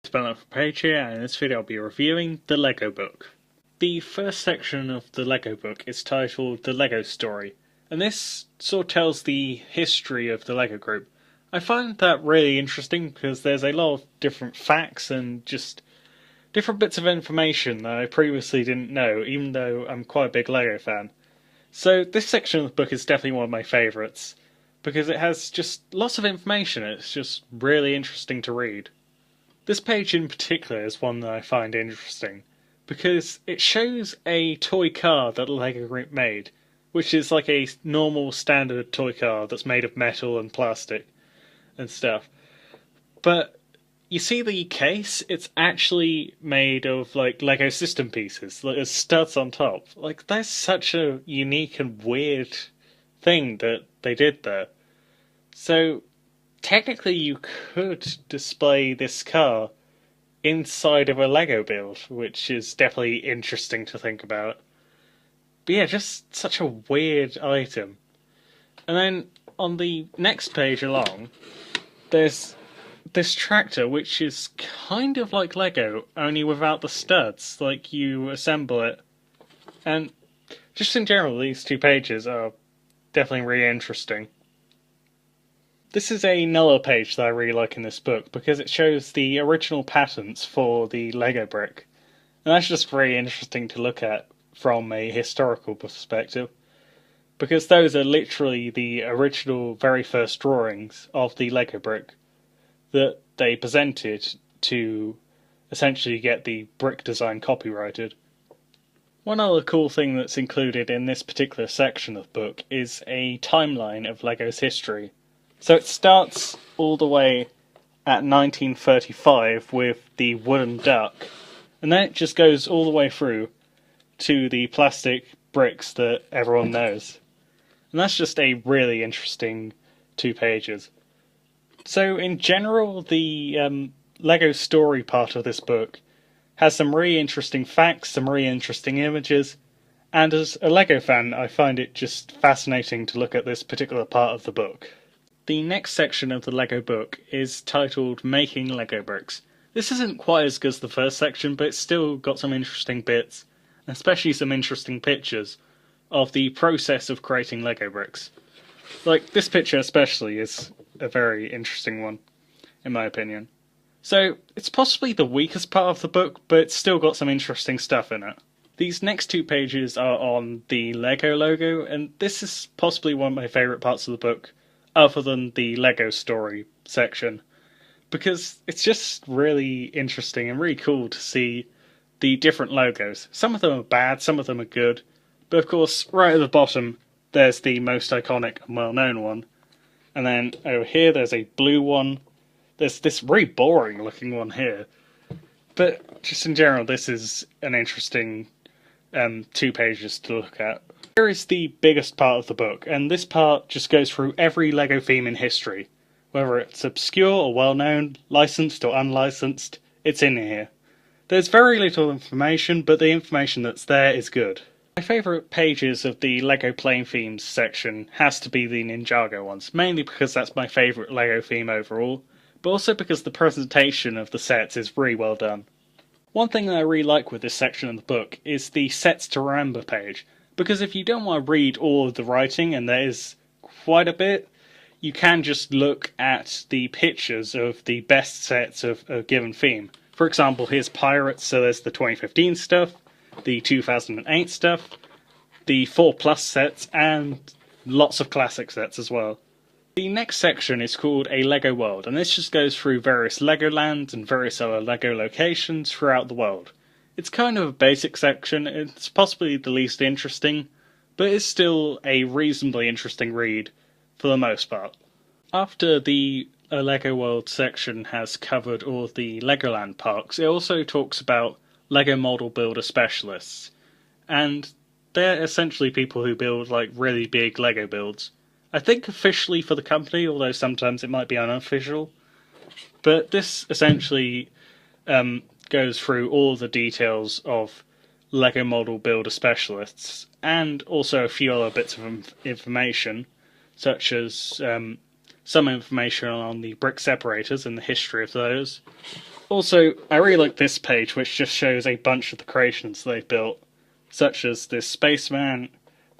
Development for Page here, and in this video I'll be reviewing the Lego Book. The first section of the Lego Book is titled The Lego Story, and this sort of tells the history of the Lego Group. I find that really interesting because there's a lot of different facts and just different bits of information that I previously didn't know, even though I'm quite a big Lego fan. So this section of the book is definitely one of my favourites, because it has just lots of information. It's just really interesting to read. This page in particular is one that I find interesting, because it shows a toy car that the Lego Group made, which is like a normal standard toy car that's made of metal and plastic and stuff. But you see the case, it's actually made of like Lego system pieces, like there's studs on top. Like that's such a unique and weird thing that they did there. So technically you could display this car inside of a Lego build, which is definitely interesting to think about. But yeah, just such a weird item. And then on the next page along, there's this tractor, which is kind of like Lego, only without the studs. Like, you assemble it. And just in general, these two pages are definitely really interesting. This is another page that I really like in this book, because it shows the original patents for the Lego brick. And that's just very interesting to look at from a historical perspective, because those are literally the original very first drawings of the Lego brick that they presented to essentially get the brick design copyrighted. One other cool thing that's included in this particular section of the book is a timeline of Lego's history. So it starts all the way at 1935 with the wooden duck, and then it just goes all the way through to the plastic bricks that everyone knows. And that's just a really interesting 2 pages. So in general, the Lego story part of this book has some really interesting facts, some really interesting images, and as a Lego fan I find it just fascinating to look at this particular part of the book. The next section of the Lego book is titled Making Lego Bricks. This isn't quite as good as the first section, but it's still got some interesting bits, especially some interesting pictures of the process of creating Lego bricks. Like, this picture especially is a very interesting one, in my opinion. So, it's possibly the weakest part of the book, but it's still got some interesting stuff in it. These next 2 pages are on the Lego logo, and this is possibly one of my favourite parts of the book, other than the Lego story section, because it's just really interesting and really cool to see the different logos. Some of them are bad, some of them are good, but of course, right at the bottom, there's the most iconic and well-known one. And then over here, there's a blue one. There's this really boring looking one here. But just in general, this is an interesting 2 pages to look at. Here is the biggest part of the book, and this part just goes through every Lego theme in history. Whether it's obscure or well-known, licensed or unlicensed, it's in here. There's very little information, but the information that's there is good. My favourite pages of the Lego Playing Themes section has to be the Ninjago ones, mainly because that's my favourite Lego theme overall, but also because the presentation of the sets is really well done. One thing that I really like with this section of the book is the Sets to Remember page, because if you don't want to read all of the writing, and there is quite a bit, you can just look at the pictures of the best sets of a given theme. For example, here's Pirates, so there's the 2015 stuff, the 2008 stuff, the 4+ sets, and lots of classic sets as well. The next section is called A Lego World, and this just goes through various Legolands and various other Lego locations throughout the world. It's kind of a basic section, it's possibly the least interesting, but it's still a reasonably interesting read for the most part. After the A Lego World section has covered all of the Legoland parks, it also talks about Lego model builder specialists, and they're essentially people who build like really big Lego builds. I think officially for the company, although sometimes it might be unofficial. But this essentially goes through all the details of Lego model builder specialists, and also a few other bits of information, such as some information on the brick separators and the history of those, Also, I really like this page, which just shows a bunch of the creations they've built, such as this spaceman,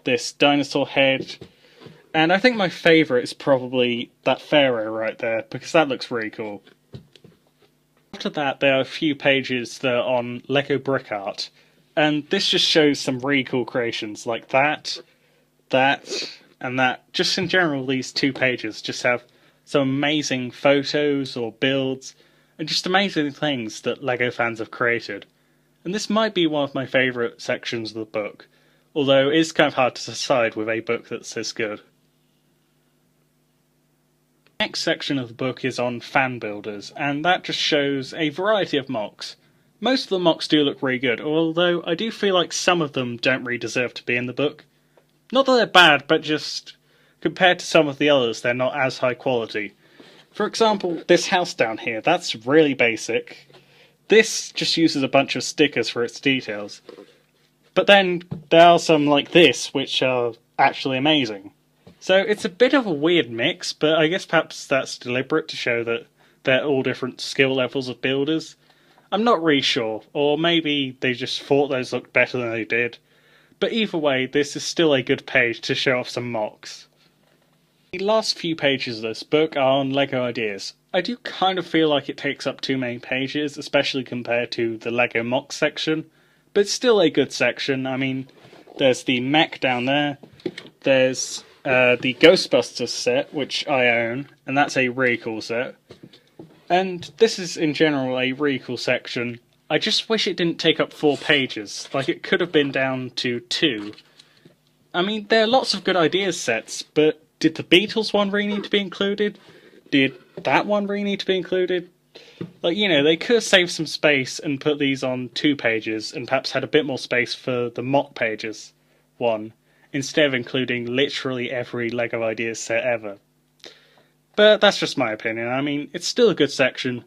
this dinosaur head, and I think my favourite is probably that pharaoh right there, because that looks really cool. After that, there are a few pages that are on Lego brick art, and this just shows some really cool creations, like that, and that. Just in general, these 2 pages just have some amazing photos or builds, and just amazing things that LEGO fans have created. And this might be one of my favourite sections of the book, although it is kind of hard to decide with a book that's this good. The next section of the book is on fan builders, and that just shows a variety of MOCs. Most of the MOCs do look really good, although I do feel like some of them don't really deserve to be in the book. Not that they're bad, but just compared to some of the others, they're not as high quality. For example, this house down here, that's really basic. This just uses a bunch of stickers for its details. But then there are some like this, which are actually amazing. So it's a bit of a weird mix, but I guess perhaps that's deliberate to show that they're all different skill levels of builders. I'm not really sure, or maybe they just thought those looked better than they did. But either way, this is still a good page to show off some MOCs. The last few pages of this book are on LEGO ideas. I do kind of feel like it takes up too many pages, especially compared to the LEGO MOC section, but it's still a good section. I mean, there's the mech down there, there's the Ghostbusters set, which I own, and that's a really cool set. And this is in general a really cool section. I just wish it didn't take up 4 pages, like it could have been down to 2. I mean, there are lots of good ideas sets, but did the Beatles one really need to be included? Did that one really need to be included? Like, you know, they could have saved some space and put these on 2 pages and perhaps had a bit more space for the MOC pages one, instead of including literally every LEGO ideas set ever. But that's just my opinion. I mean, it's still a good section,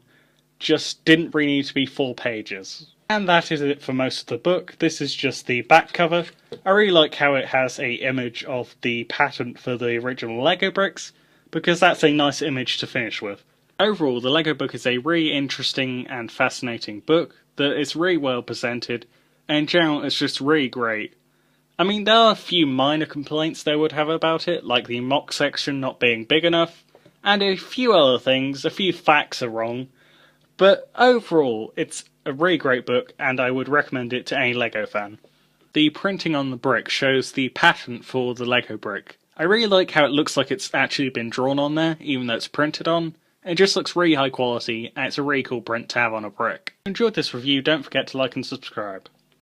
just didn't really need to be 4 pages. And that is it for most of the book. This is just the back cover. I really like how it has a image of the patent for the original LEGO bricks, because that's a nice image to finish with. Overall, the LEGO book is a really interesting and fascinating book that is really well presented, and in general it's just really great. I mean, there are a few minor complaints they would have about it, like the MOC section not being big enough, and a few other things, a few facts are wrong, but overall it's a really great book, and I would recommend it to any LEGO fan. The printing on the brick shows the patent for the LEGO brick. I really like how it looks like it's actually been drawn on there, even though it's printed on. It just looks really high quality, and it's a really cool print to have on a brick. If you enjoyed this review, don't forget to like and subscribe.